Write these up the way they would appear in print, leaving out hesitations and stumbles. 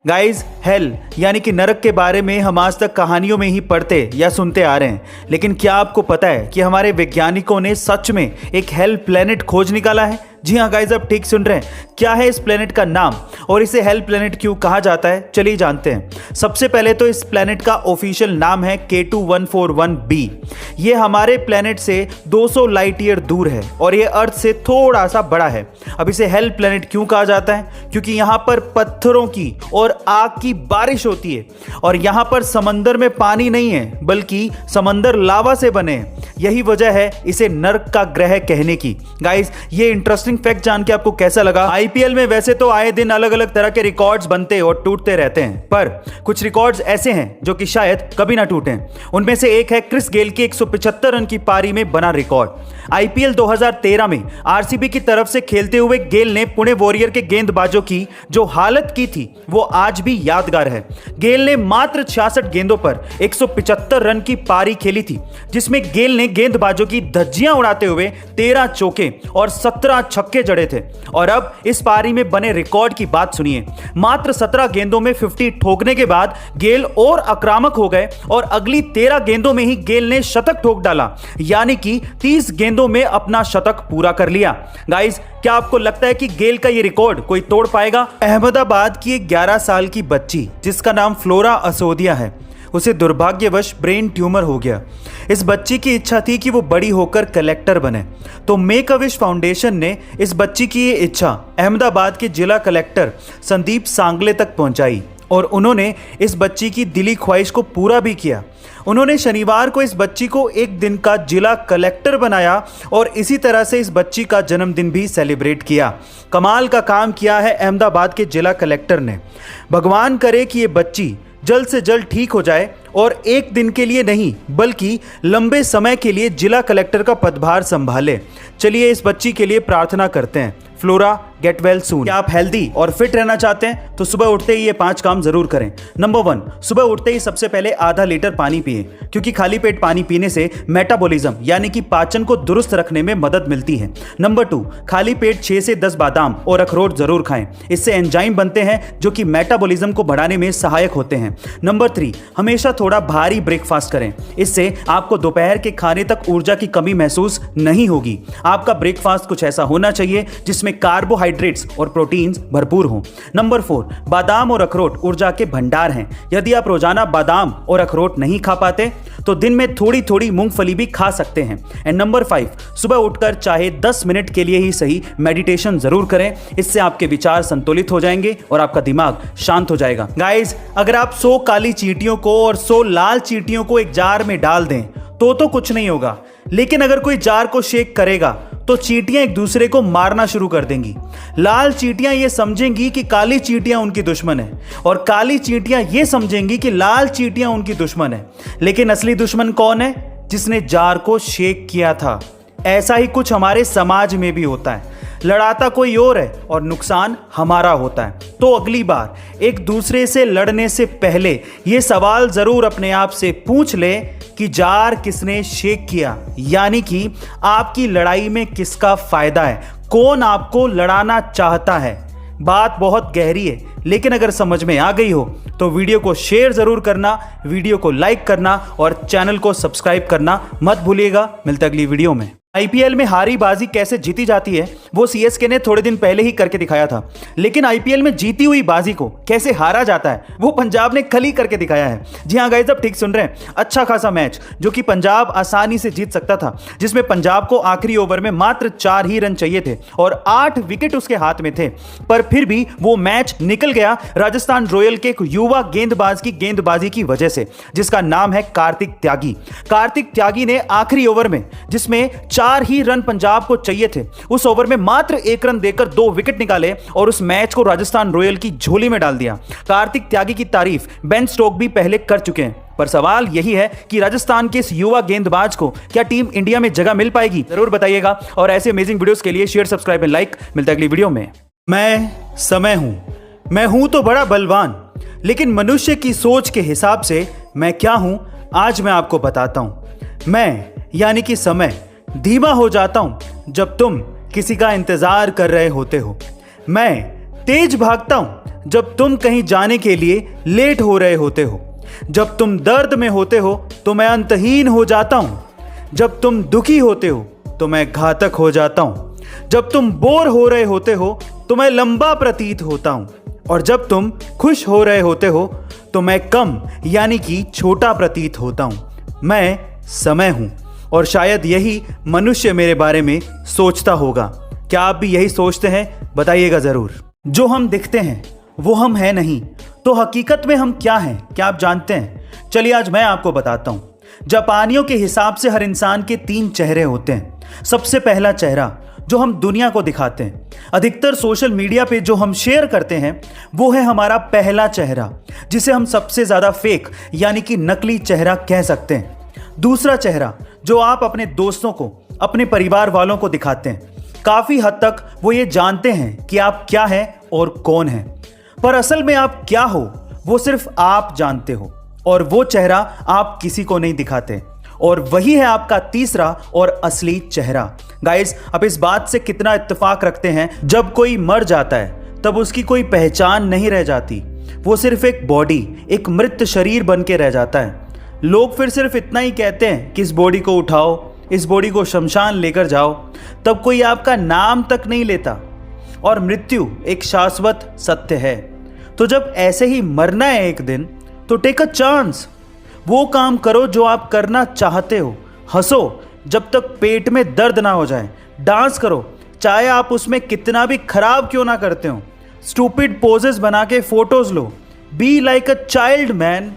Guys, hello यानी कि नरक के बारे में हम आज तक कहानियों में ही पढ़ते या सुनते आ रहे हैं। लेकिन क्या आपको पता है कि हमारे वैज्ञानिकों ने सच में एक हेल प्लेनेट खोज निकाला है? जी हाँ गाइस, आप ठीक सुन रहे हैं। क्या है इस प्लेनेट का नाम और इसे हेल प्लेनेट क्यों कहा जाता है, चलिए जानते हैं। सबसे पहले तो इस प्लेनेट का ऑफिशियल नाम है K2141b। ये हमारे प्लेनेट से 200 लाइट ईयर दूर है और ये अर्थ से थोड़ा सा बड़ा है। अब इसे हेल प्लेनेट क्यों कहा जाता है? क्योंकि यहाँ पर पत्थरों की और आग की बारिश होती है और यहाँ पर समंदर में पानी नहीं है बल्कि समंदर लावा से बने हैं। यही वजह है इसे नर्क का ग्रह कहने की। गाइस, ये इंटरेस्टिंग फैक्ट जान के आपको कैसा लगा? आईपीएल में वैसे तो आए दिन अलग अलग तरह के रिकॉर्ड्स बनते और टूटते रहते हैं, पर कुछ रिकॉर्ड्स ऐसे हैं जो कि शायद कभी ना टूटें। उनमें से एक है क्रिस गेल की 175 रन की पारी में बना रिकॉर्ड। आईपीएल 2013 में आरसीबी की तरफ से खेलते हुए गेल ने पुणे वॉरियर के गेंदबाजों की जो हालत की थी वो आज भी यादगार है। गेल ने मात्र 66 गेंदों पर 175 रन की पारी खेली थी, जिसमें गेल ने गेंदबाजों की धज्जियां उड़ाते हुए 13 चौके और 17 छक्के जड़े थे। और अब इस पारी में बने रिकॉर्ड की बात सुनिए। मात्र 17 गेंदों में 50 ठोकने के बाद गेल और आक्रामक हो गए और अगली 13 गेंदों में ही गेल ने शतक ठोक डाला, यानी कि 30 गेंदों में अपना शतक पूरा कर लिया। गाइस, क्या आपको लगता है कि गेल का ये रिकॉर्ड कोई तोड़ पाएगा? अहमदाबाद की एक 11 साल की बच्ची जिसका नाम फ्लोरा असोदिया है, उसे दुर्भाग्यवश ब्रेन ट्यूमर हो गया। इस बच्ची की इच्छा थी कि वो बड़ी होकर कलेक्टर बने, तो मेक अ विश फाउंडेशन ने इस बच्ची की ये इच्छा अहमदाबाद के जिला कलेक्टर संदीप सांगले तक पहुंचाई और उन्होंने इस बच्ची की दिली ख्वाहिश को पूरा भी किया। उन्होंने शनिवार को इस बच्ची को एक दिन का जिला कलेक्टर बनाया और इसी तरह से इस बच्ची का जन्मदिन भी सेलिब्रेट किया। कमाल का काम किया है अहमदाबाद के जिला कलेक्टर ने। भगवान करे कि ये बच्ची जल्द से जल्द ठीक हो जाए और एक दिन के लिए नहीं बल्कि लंबे समय के लिए जिला कलेक्टर का पदभार संभाले। चलिए इस बच्ची के लिए प्रार्थना करते हैं। Flora, get well soon. क्या आप हेल्दी और फिट रहना चाहते हैं तो सुबह उठते ही ये 5 काम जरूर करें। नंबर 1, सुबह उठते ही सबसे पहले आधा लीटर पानी पिए, क्योंकि खाली पेट पानी पीने से मेटाबॉलिज्म यानी कि पाचन को दुरुस्त रखने में मदद मिलती है। नंबर 2, खाली पेट 6 से 10 बादाम और अखरोट जरूर खाएं, इससे एंजाइम बनते हैं जो कि मेटाबॉलिज्म को बढ़ाने में सहायक होते हैं। नंबर 3, हमेशा थोड़ा भारी ब्रेकफास्ट करें, इससे आपको दोपहर के खाने तक ऊर्जा की कमी महसूस नहीं होगी। आपका ब्रेकफास्ट कुछ ऐसा होना चाहिए जिसमें कार्बोहाइड्रेट्स और प्रोटीन्स भरपूर हों। नंबर 4, बादाम और अखरोट ऊर्जा के भंडार हैं। यदि आप रोजाना बादाम और अखरोट नहीं खा पाते तो दिन में थोड़ी थोड़ी मूंगफली भी खा सकते हैं। एंड नंबर 5, सुबह उठकर चाहे 10 मिनट के लिए ही सही मेडिटेशन जरूर करें, इससे आपके विचार संतुलित हो जाएंगे और आपका दिमाग शांत हो जाएगा। गाइस, अगर आप 100 काली चींटियों को और 100 लाल चींटियों को एक जार में डाल दें तो कुछ नहीं होगा, लेकिन अगर कोई जार को शेक करेगा तो चींटियां एक दूसरे को मारना शुरू कर देंगी। लाल चींटियां ये समझेंगी कि काली चींटियां उनकी दुश्मन है और काली चींटियां ये समझेंगी कि लाल चींटियां उनकी दुश्मन है। लेकिन असली दुश्मन कौन है? जिसने जार को शेक किया था। ऐसा ही कुछ हमारे समाज में भी होता है। लड़ाता कोई और है और नुकसान हमारा होता है। तो अगली बार एक दूसरे से लड़ने से पहले ये सवाल जरूर अपने आप से पूछ ले कि जार किसने शेक किया, यानी कि आपकी लड़ाई में किसका फायदा है, कौन आपको लड़ाना चाहता है। बात बहुत गहरी है, लेकिन अगर समझ में आ गई हो तो वीडियो को शेयर जरूर करना, वीडियो को लाइक करना और चैनल को सब्सक्राइब करना मत भूलिएगा। मिलते अगली वीडियो में। आईपीएल में हारी बाजी कैसे जीती जाती है वो सीएसके ने थोड़े दिन पहले ही करके दिखाया था, लेकिन आईपीएल में जीती हुई बाजी को कैसे हारा जाता है वो पंजाब ने कल ही करके दिखाया है। जी हाँ गाइस, आप ठीक सुन रहे हैं। अच्छा खासा मैच जो कि पंजाब आसानी से जीत सकता था, जिसमें पंजाब को आखिरी ओवर में मात्र 4 ही रन चाहिए थे और 8 विकेट उसके हाथ में थे, पर फिर भी वो मैच निकल गया राजस्थान रॉयल के एक युवा गेंदबाज की गेंदबाजी की वजह से, जिसका नाम है कार्तिक त्यागी। कार्तिक त्यागी ने आखिरी ओवर में, जिसमें 4 ही रन पंजाब को चाहिए थे, उस ओवर में मात्र 1 रन देकर 2 विकेट निकाले और उस मैच को राजस्थान रॉयल की झोली में डाल दिया। कार्तिक त्यागी की तारीफ बेन स्टोक्स भी पहले कर चुके हैं, पर सवाल यही है कि राजस्थान के इस युवा गेंदबाज को क्या टीम इंडिया में जगह मिल पाएगी? जरूर बताइएगा और ऐसे अमेजिंग वीडियोस के लिए शेयर, सब्सक्राइब एंड लाइक। मिलता है अगली वीडियो में। मैं समय हूं, मैं हूं तो बड़ा बलवान, लेकिन मनुष्य की सोच के हिसाब से मैं क्या हूं आज मैं आपको बताता हूं। मैं यानी कि समय धीमा हो जाता हूं जब तुम किसी का इंतजार कर रहे होते हो। मैं तेज भागता हूं जब तुम कहीं जाने के लिए लेट हो रहे होते हो। जब तुम दर्द में होते हो तो मैं अंतहीन हो जाता हूं। जब तुम दुखी होते हो तो मैं घातक हो जाता हूं। जब तुम बोर हो रहे होते हो तो मैं लंबा प्रतीत होता हूं। और जब तुम खुश हो रहे होते हो तो मैं कम यानी कि छोटा प्रतीत होता हूं। मैं समय हूं और शायद यही मनुष्य मेरे बारे में सोचता होगा। क्या आप भी यही सोचते हैं? बताइएगा जरूर। जो हम दिखते हैं वो हम हैं नहीं, तो हकीकत में हम क्या हैं? क्या आप जानते हैं? चलिए आज मैं आपको बताता हूं। जापानियों के हिसाब से हर इंसान के 3 चेहरे होते हैं। सबसे पहला चेहरा जो हम दुनिया को दिखाते हैं, अधिकतर सोशल मीडिया पे जो हम शेयर करते हैं, वो है हमारा पहला चेहरा, जिसे हम सबसे ज्यादा फेक यानी कि नकली चेहरा कह सकते हैं। दूसरा चेहरा जो आप अपने दोस्तों को, अपने परिवार वालों को दिखाते हैं, काफी हद तक वो ये जानते हैं कि आप क्या हैं और कौन हैं, पर असल में आप क्या हो वो सिर्फ आप जानते हो, और वो चेहरा आप किसी को नहीं दिखाते। और वही है आपका तीसरा और असली चेहरा। गाइस, आप इस बात से कितना इत्तेफाक रखते हैं, जब कोई मर जाता है तब उसकी कोई पहचान नहीं रह जाती, वो सिर्फ एक बॉडी, एक मृत शरीर बन के रह जाता है। लोग फिर सिर्फ इतना ही कहते हैं कि इस बॉडी को उठाओ, इस बॉडी को शमशान लेकर जाओ, तब कोई आपका नाम तक नहीं लेता। और मृत्यु एक शाश्वत सत्य है। तो जब ऐसे ही मरना है एक दिन, तो टेक अ चांस, वो काम करो जो आप करना चाहते हो। हंसो जब तक पेट में दर्द ना हो जाए। डांस करो चाहे आप उसमें कितना भी खराब क्यों ना करते हो। स्टूपिड पोजेस बना के photos low. Be like a child man.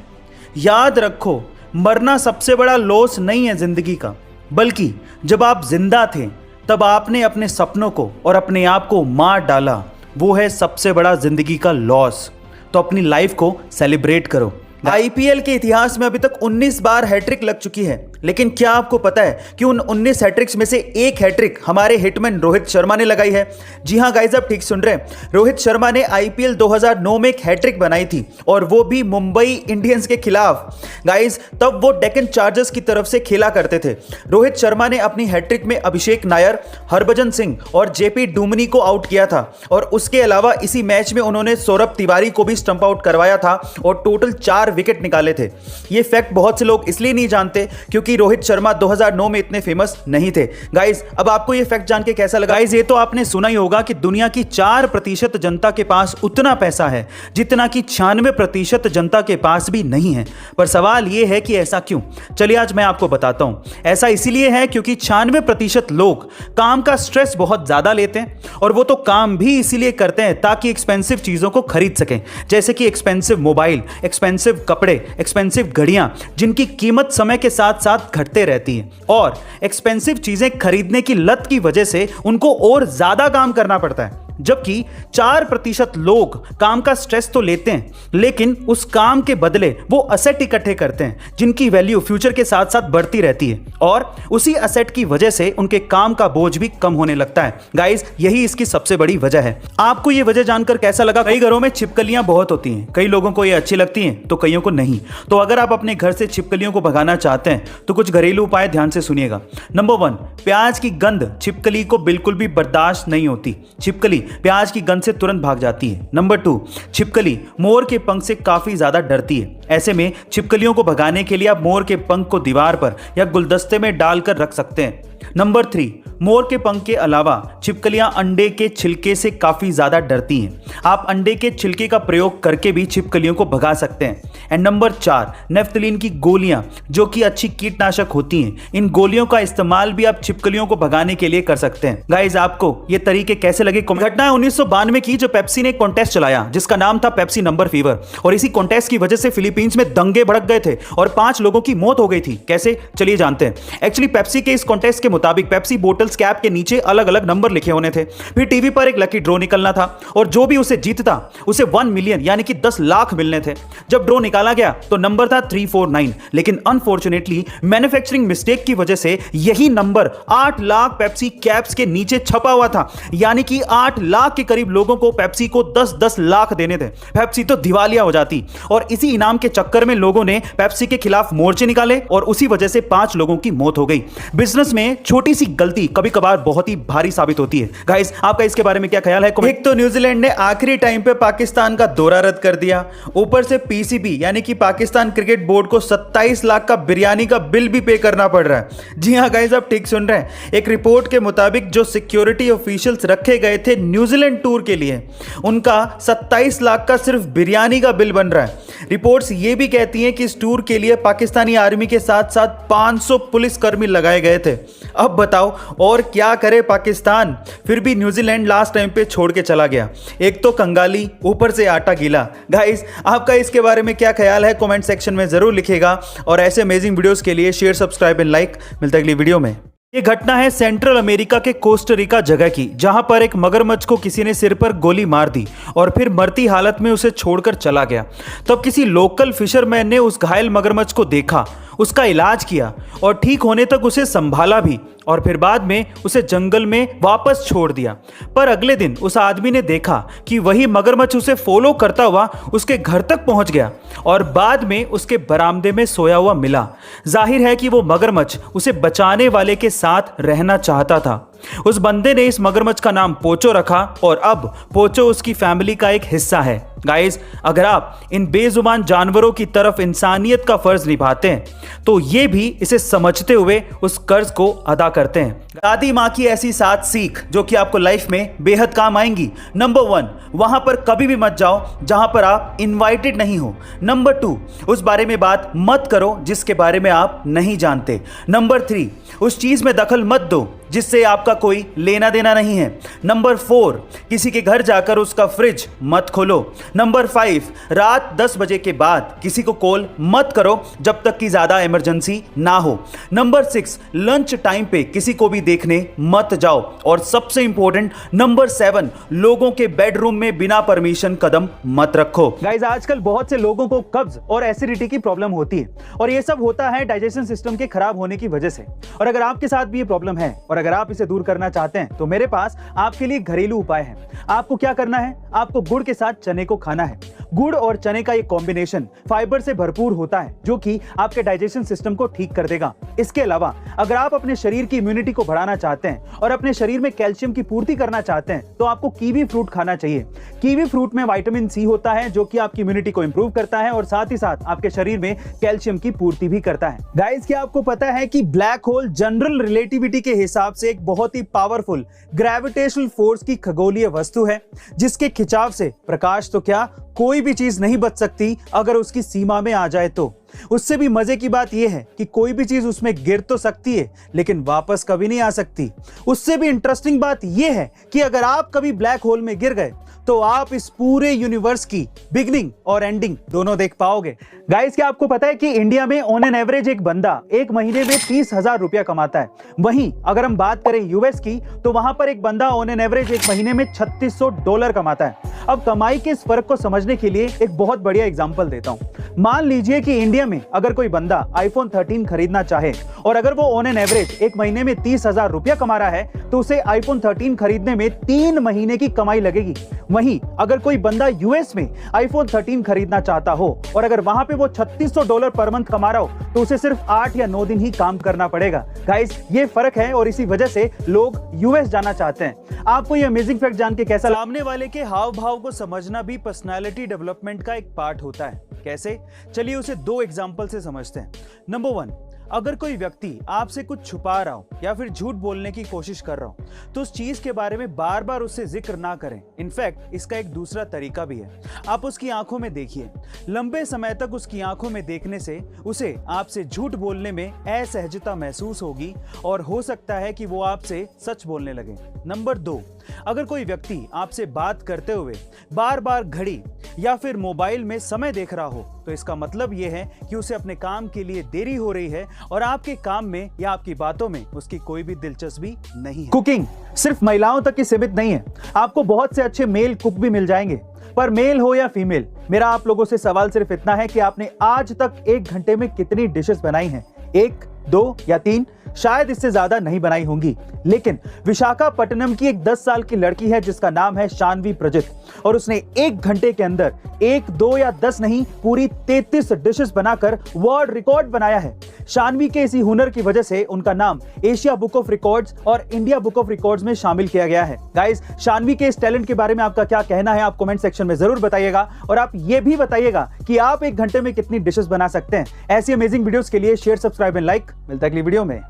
याद रखो, मरना सबसे बड़ा लॉस नहीं है जिंदगी का, बल्कि जब आप जिंदा थे तब आपने अपने सपनों को और अपने आप को मार डाला, वो है सबसे बड़ा जिंदगी का लॉस। तो अपनी लाइफ को सेलिब्रेट करो। आईपीएल के इतिहास में अभी तक 19 बार हैट्रिक लग चुकी है, लेकिन क्या आपको पता है कि उन 19 हैट्रिक्स में से एक हैट्रिक हमारे हिटमैन रोहित शर्मा ने लगाई है? जी हां गाइस, आप ठीक सुन रहे हैं। रोहित शर्मा ने आईपीएल 2009 में एक हैट्रिक बनाई थी, और वो भी मुंबई इंडियंस के खिलाफ। गाइस, तब वो डेक्कन चार्जर्स की तरफ से खेला करते थे। रोहित शर्मा ने अपनी हैट्रिक में अभिषेक नायर, हरभजन सिंह और जेपी डुमनी को आउट किया था, और उसके अलावा इसी मैच में उन्होंने सौरभ तिवारी को भी स्टंप आउट करवाया था और टोटल 4 विकेट निकाले थे। ये फैक्ट बहुत से लोग इसलिए नहीं जानते क्योंकि रोहित शर्मा 2009 में इतने फेमस नहीं थे। गाइस, अब आपको ये फैक्ट जान के कैसा लगा? गाइस, ये तो आपने सुना ही होगा कि दुनिया की 4% जनता के पास उतना पैसा है जितना कि 96% जनता के पास भी नहीं है। पर सवाल ये है कि ऐसा क्यों? चलिए आज मैं आपको बताता हूं। ऐसा इसीलिए है क्योंकि 96% लोग काम का स्ट्रेस बहुत ज्यादा लेते हैं, और वो तो काम भी इसीलिए करते हैं ताकि एक्सपेंसिव चीजों को खरीद सकें, जैसे कि एक्सपेंसिव मोबाइल, एक्सपेंसिव कपड़े, एक्सपेंसिव घड़ियां जिनकी कीमत समय के साथ साथ घटते रहती है। और एक्सपेंसिव चीजें खरीदने की लत की वजह से उनको और ज्यादा काम करना पड़ता है। जबकि 4% लोग काम का स्ट्रेस तो लेते हैं, लेकिन उस काम के बदले वो असेट इकट्ठे करते हैं जिनकी वैल्यू फ्यूचर के साथ साथ बढ़ती रहती है, और उसी असेट की वजह से उनके काम का बोझ भी कम होने लगता है। गाइस, यही इसकी सबसे बड़ी वजह है। आपको ये वजह जानकर कैसा लगा? कई घरों में छिपकलियां बहुत होती हैं, कई लोगों को ये अच्छी लगती हैं तो कईयों को नहीं। तो अगर आप अपने घर से छिपकलियों को भगाना चाहते हैं तो कुछ घरेलू उपाय ध्यान से सुनिएगा। नंबर 1, प्याज की गंध छिपकली को बिल्कुल भी बर्दाश्त नहीं होती। छिपकली प्याज की गंध से तुरंत भाग जाती है। नंबर 2, छिपकली मोर के पंख से काफी ज्यादा डरती है। ऐसे में छिपकलियों को भगाने के लिए आप मोर के पंख को दीवार पर या गुलदस्ते में डालकर रख सकते हैं। नंबर 3, मोर के पंख के अलावा छिपकलियां अंडे के छिलके से काफी ज्यादा डरती हैं। आप अंडे के छिलके का प्रयोग करके भी छिपकलियों को भगा सकते हैं। एंड नंबर 4, नेफ्थलीन की गोलियां, जो कि अच्छी कीटनाशक होती हैं। इन गोलियों का इस्तेमाल भी आप छिपकलियों को भगाने के लिए कर सकते हैं। गाइस, आपको ये तरीके कैसे लगे? घटना है 1992 की, जो पेप्सी ने एक कॉन्टेस्ट चलाया जिसका नाम था पेप्सी नंबर फीवर, और इसी कॉन्टेस्ट की वजह से फिलीपींस में दंगे भड़क गए थे और 5 लोगों की मौत हो गई थी। कैसे? चलिए जानते हैं। एक्चुअली पेप्सी के इस कॉन्टेस्ट के मुताबिक पेप्सी बोटल्स कैप के नीचे अलग अलग नंबर लिखे होने थे। फिर टीवी पर एक लकी ड्रॉ निकलना था, और जो भी उसे जीतता उसे 1 मिलियन यानी कि 10 लाख मिलने थे। जब ड्रॉ निकाला गया तो नंबर था 349, लेकिन अनफॉर्चुनेटली मैन्युफैक्चरिंग मिस्टेक की वजह से यही नंबर 8 लाख पेप्सी कैप्स के नीचे छपा हुआ था, यानी कि 8 लाख के करीब लोगों को पेप्सी को 10-10 लाख देने थे। पेप्सी तो दिवालिया हो जाती, और इसी इनाम के चक्कर में लोगों ने पेप्सी के खिलाफ मोर्चे निकाले, और उसी वजह से 5 लोगों की मौत हो गई। बिजनेस में छोटी सी गलती कभी कभार बहुत ही भारी साबित होती है। गाइस, आपका इसके बारे में क्या ख्याल है? एक तो न्यूजीलैंड ने आखिरी टाइम पे पाकिस्तान का दौरा रद्द कर दिया, ऊपर से पीसीबी यानी कि पाकिस्तान क्रिकेट बोर्ड को 27 लाख का बिरयानी का बिल भी पे करना पड़ रहा है। जी हाँ गाइस, आप ठीक सुन रहे हैं। एक रिपोर्ट के मुताबिक जो सिक्योरिटी ऑफिशियल्स रखे गए थे न्यूजीलैंड टूर के लिए, उनका 27 लाख का सिर्फ बिरयानी का बिल बन रहा है। रिपोर्ट्स ये भी कहती हैं कि इस टूर के लिए पाकिस्तानी आर्मी के साथ साथ 500 पुलिस कर्मी लगाए गए थे। अब बताओ और क्या करे पाकिस्तान? फिर भी न्यूजीलैंड लास्ट टाइम पे छोड़ के चला गया। एक तो कंगाली, ऊपर से आटा गीला। गाइस, आपका इसके बारे में क्या ख्याल है? कमेंट सेक्शन में जरूर लिखिएगा और ऐसे अमेजिंग वीडियोस के लिए शेयर, सब्सक्राइब एंड लाइक। मिलता है अगली वीडियो में। ये घटना है सेंट्रल अमेरिका के कोस्टारिका जगह की, जहां पर एक मगरमच्छ को किसी ने सिर पर गोली मार दी और फिर मरती हालत में उसे छोड़कर चला गया। तब किसी लोकल फिशरमैन ने उस घायल मगरमच्छ को देखा, उसका इलाज किया और ठीक होने तक उसे संभाला भी और फिर बाद में उसे जंगल में वापस छोड़ दिया। पर अगले दिन उस आदमी ने देखा कि वही मगरमच्छ उसे फॉलो करता हुआ उसके घर तक पहुंच गया और बाद में उसके बरामदे में सोया हुआ मिला। जाहिर है कि वो मगरमच्छ उसे बचाने वाले के साथ रहना चाहता था। उस बंदे ने इस मगरमच्छ का नाम पोचो रखा और अब पोचो उसकी फैमिली का एक हिस्सा है। गाइस, अगर आप इन बेजुबान जानवरों की तरफ इंसानियत का फर्ज निभाते हैं तो ये भी इसे समझते हुए उस कर्ज को अदा करते हैं। दादी माँ की ऐसी 7 सीख जो कि आपको लाइफ में बेहद काम आएंगी। नंबर 1, वहां पर कभी भी मत जाओ जहां पर आप इनवाइटेड नहीं हो। नंबर 2, उस बारे में बात मत करो जिसके बारे में आप नहीं जानते। नंबर 3, उस चीज में दखल मत दो जिससे आपका कोई लेना देना नहीं है। नंबर 4, किसी के घर जाकर उसका फ्रिज मत खोलो। नंबर 5, रात 10 बजे के बाद किसी को कॉल मत करो जब तक कि ज्यादा इमरजेंसी ना हो। नंबर 6, लंच टाइम पे किसी को भी देखने मत जाओ। और सबसे इंपॉर्टेंट नंबर 7, लोगों के बेडरूम में बिना परमिशन कदम मत रखो। गाइस, आजकल बहुत से लोगों को कब्ज और एसिडिटी की प्रॉब्लम होती है और ये सब होता है डाइजेशन सिस्टम के खराब होने की वजह से। और अगर आपके साथ भी ये प्रॉब्लम है और अगर आप इसे दूर करना चाहते हैं तो मेरे पास आपके लिए घरेलू उपाय है। आपको क्या करना है? आपको गुड़ के साथ चने को खाना है। गुड़ और चने का ये कॉम्बिनेशन फाइबर से भरपूर होता है जो कि आपके डाइजेशन सिस्टम को ठीक कर देगा। इसके अलावा अगर आप अपने शरीर की इम्यूनिटी को बढ़ाना चाहते हैं और अपने शरीर में कैल्शियम की पूर्ति करना चाहते हैं तो आपको कीवी फ्रूट खाना चाहिए। कीवी फ्रूट में विटामिन सी होता है जो कि आपकी इम्यूनिटी को इंप्रूव करता है और साथ ही साथ आपके शरीर में कैल्शियम की पूर्ति भी करता है। गाइस, क्या आपको पता है कि ब्लैक होल जनरल रिलेटिविटी के हिसाब से एक बहुत ही पावरफुल ग्रेविटेशनल फोर्स की खगोलीय वस्तु है जिसके खिंचाव से प्रकाश तो क्या कोई भी चीज नहीं बच सकती अगर उसकी सीमा में आ जाए तो। उससे भी मजे की बात यह है कि कोई भी चीज उसमें गिर तो सकती है लेकिन वापस कभी नहीं आ सकती। उससे भी इंटरेस्टिंग बात यह है कि अगर आप कभी ब्लैक होल में गिर गए तो आप इस पूरे यूनिवर्स की बिगनिंग और एंडिंग दोनों देख पाओगे। गाइस, क्या आपको पता है कि इंडिया में ऑन एन एवरेज एक बंदा एक महीने में 30,000 रुपया कमाता है। वहीं अगर हम बात करें यूएस की तो वहां पर एक बंदा ऑन एन एवरेज एक महीने में $3600 कमाता है। अब कमाई के इस फर्क को समझने के लिए एक बहुत बढ़िया एग्जांपल देता हूं। मान लीजिए कि इंडिया में अगर कोई बंदा आईफोन 13 खरीदना चाहे और अगर वो ऑन एन एवरेज एक महीने में 30,000 रुपया कमा रहा है तो उसे आईफोन 13 खरीदने में 3 महीने की कमाई लगेगी। वहीं अगर कोई बंदा यूएस में आईफोन 13 खरीदना चाहता हो और अगर वहां पे वो $3600 पर मंथ कमा रहा हो तो उसे सिर्फ 8 या 9 दिन ही काम करना पड़ेगा। गाइस, ये फर्क है और इसी वजह से लोग यूएस जाना चाहते हैं। आपको ये अमेजिंग फैक्ट जान के कैसा? सामने वाले के हाव भाव को समझना भी पर्सनालिटी डेवलपमेंट का एक पार्ट होता है। कैसे? चलिए उसे 2 एग्जांपल से समझते हैं। नंबर 1, अगर कोई व्यक्ति आपसे कुछ छुपा रहा हो या फिर झूठ बोलने की कोशिश कर रहा हो तो उस चीज के बारे में बार बार उससे जिक्र ना करें। इनफैक्ट इसका एक दूसरा तरीका भी है। आप उसकी आंखों में देखिए। लंबे समय तक उसकी आंखों में देखने से उसे आपसे झूठ बोलने में असहजता महसूस होगी और हो सकता है कि वो आपसे सच बोलने लगे। नंबर 2, अगर कोई व्यक्ति आपसे बात करते हुए बार बार घड़ी या फिर मोबाइल में समय देख रहा हो तो इसका मतलब यह है कि उसे अपने काम के लिए देरी हो रही है और आपके काम में या आपकी बातों में उसकी कोई भी दिलचस्पी नहीं है। कुकिंग सिर्फ महिलाओं तक ही सीमित नहीं है। आपको बहुत से अच्छे मेल कुक भी मिल जाएंगे, पर मेल हो या फीमेल, मेरा आप लोगों से सवाल सिर्फ इतना है कि आपने आज तक 1 घंटे में कितनी डिशेस बनाई हैं? 1, 2 या 3? शायद इससे ज्यादा नहीं बनाई होंगी, लेकिन विशाखापट्टनम की एक 10 साल की लड़की है जिसका नाम है शानवी प्रजित, और उसने 1 घंटे के अंदर 1, 2 या 10 नहीं, पूरी 33 डिशेस बनाकर वर्ल्ड रिकॉर्ड बनाया है। शानवी के इसी हुनर की वजह से उनका नाम एशिया बुक ऑफ रिकॉर्ड्स और इंडिया बुक ऑफ रिकॉर्ड्स में शामिल किया गया है। गाइस, शानवी के इस टैलेंट के बारे में आपका क्या कहना है, आप कमेंट सेक्शन में जरूर बताइएगा, और आप ये भी बताइएगा कि आप 1 घंटे में कितनी डिशेस बना सकते हैं। ऐसी अमेजिंग वीडियोस के लिए शेयर, सब्सक्राइब एंड लाइक। मिलता है अगली वीडियो में।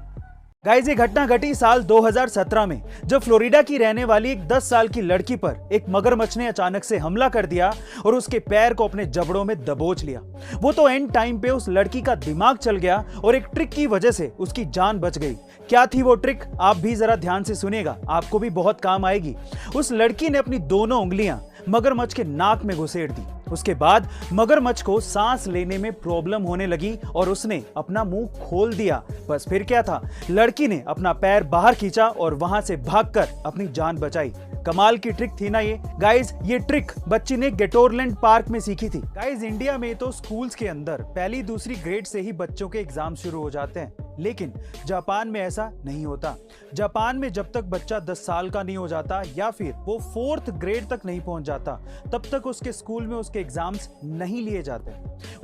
गाइस, ये घटना घटी साल 2017 में, जब फ्लोरिडा की रहने वाली एक 10 साल की लड़की पर एक मगरमच्छ ने अचानक से हमला कर दिया और उसके पैर को अपने जबड़ों में दबोच लिया। वो तो एंड टाइम पे उस लड़की का दिमाग चल गया और एक ट्रिक की वजह से उसकी जान बच गई। क्या थी वो ट्रिक, आप भी जरा ध्यान से सुनिएगा, आपको भी बहुत काम आएगी। उस लड़की ने अपनी दोनों उंगलियां मगरमच्छ के नाक में घुसेड़ दी। उसके बाद मगरमच्छ को सांस लेने में प्रॉब्लम होने लगी और उसने अपना मुंह खोल दिया। बस फिर क्या था, लड़की ने अपना पैर बाहर खींचा और वहां से भागकर अपनी जान बचाई। कमाल की ट्रिक थी ना ये। गाइज, ये ट्रिक बच्ची ने गेटोरलैंड पार्क में सीखी थी। गाइज, इंडिया में तो स्कूल्स के अंदर पहली दूसरी ग्रेड से ही बच्चों के एग्जाम शुरू हो जाते हैं, लेकिन जापान में ऐसा नहीं होता। जापान में जब तक बच्चा 10 साल का नहीं हो जाता या फिर वो 4th ग्रेड तक नहीं पहुंच जाता, तब तक उसके स्कूल में उसके एग्जाम्स नहीं लिए जाते।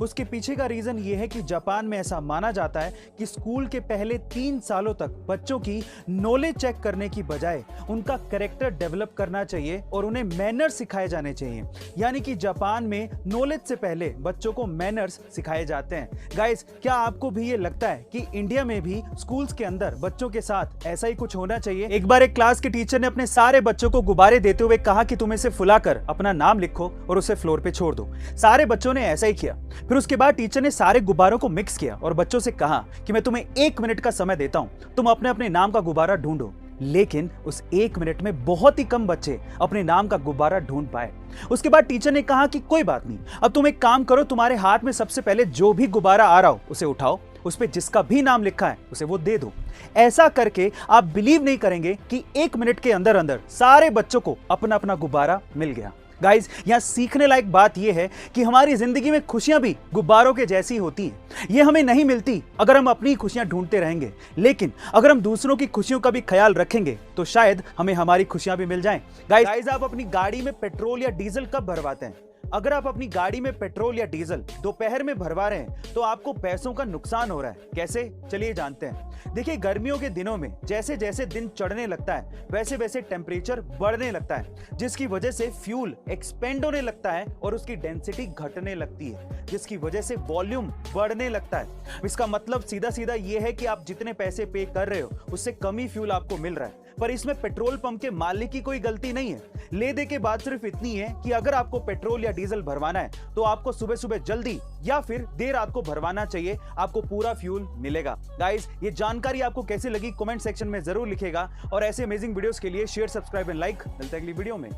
उसके पीछे का रीजन ये है कि जापान में ऐसा माना जाता है कि स्कूल के पहले 3 सालों तक बच्चों की नॉलेज चेक करने की बजाय उनका कैरेक्टर डेवलप करना चाहिए और उन्हें मैनर्स सिखाए जाने चाहिए। यानी कि जापान में नॉलेज से पहले बच्चों को मैनर्स सिखाए जाते हैं। गाइस, क्या आपको भी ये लगता है कि इंडिया में भी स्कूल्स के अंदर बच्चों के साथ ऐसा ही कुछ होना चाहिए? एक बार एक क्लास के टीचर ने अपने सारे बच्चों को गुब्बारे देते हुए कहा कि तुम इसे फुलाकर अपना नाम लिखो और उसे फ्लोर पे छोड़ दो। सारे बच्चों ने ऐसा ही किया। फिर उसके बाद टीचर ने सारे गुब्बारों को मिक्स किया और बच्चों से कहा कि मैं तुम्हें 1 मिनट का समय देता हूं, तुम अपने अपने नाम का गुब्बारा ढूंढो। लेकिन उस 1 मिनट में बहुत ही कम बच्चे अपने नाम का गुब्बारा ढूंढ पाए। उसके बाद टीचर ने कहा कि कोई बात नहीं, अब तुम एक काम करो, तुम्हारे हाथ में सबसे पहले जो भी गुब्बारा आ रहा हो उसे उठाओ, उस पे जिसका भी नाम लिखा है उसे वो दे दो। ऐसा करके आप बिलीव नहीं करेंगे कि 1 मिनट के अंदर अंदर सारे बच्चों को अपना अपना गुब्बारा मिल गया। गाइज, यहाँ सीखने लायक बात यह है कि हमारी जिंदगी में खुशियां भी गुब्बारों के जैसी होती हैं। ये हमें नहीं मिलती अगर हम अपनी खुशियां ढूंढते रहेंगे, लेकिन अगर हम दूसरों की खुशियों का भी ख्याल रखेंगे तो शायद हमें हमारी खुशियां भी मिल जाएं। गाइज, आप अपनी गाड़ी में पेट्रोल या डीजल कब भरवाते हैं? अगर आप अपनी गाड़ी में पेट्रोल या डीजल दोपहर में भरवा रहे हैं तो आपको पैसों का नुकसान हो रहा है। कैसे, चलिए जानते हैं। देखिए, गर्मियों के दिनों में जैसे जैसे दिन चढ़ने लगता है वैसे वैसे टेम्परेचर बढ़ने लगता है, जिसकी वजह से फ्यूल एक्सपेंड होने लगता है और उसकी डेंसिटी घटने लगती है, जिसकी वजह से वॉल्यूम बढ़ने लगता है। इसका मतलब सीधा सीधा ये है कि आप जितने पैसे पे कर रहे हो उससे कम ही फ्यूल आपको मिल रहा है। पर इसमें पेट्रोल पंप के मालिक की कोई गलती नहीं है। ले दे के बात सिर्फ इतनी है कि अगर आपको पेट्रोल या डीजल भरवाना है तो आपको सुबह सुबह जल्दी या फिर देर रात को भरवाना चाहिए, आपको पूरा फ्यूल मिलेगा। गाइस, ये जानकारी आपको कैसी लगी कमेंट सेक्शन में जरूर लिखेगा, और ऐसे अमेजिंग वीडियोस के लिए शेयर, सब्सक्राइब एंड लाइक। मिलते हैं अगली वीडियो में।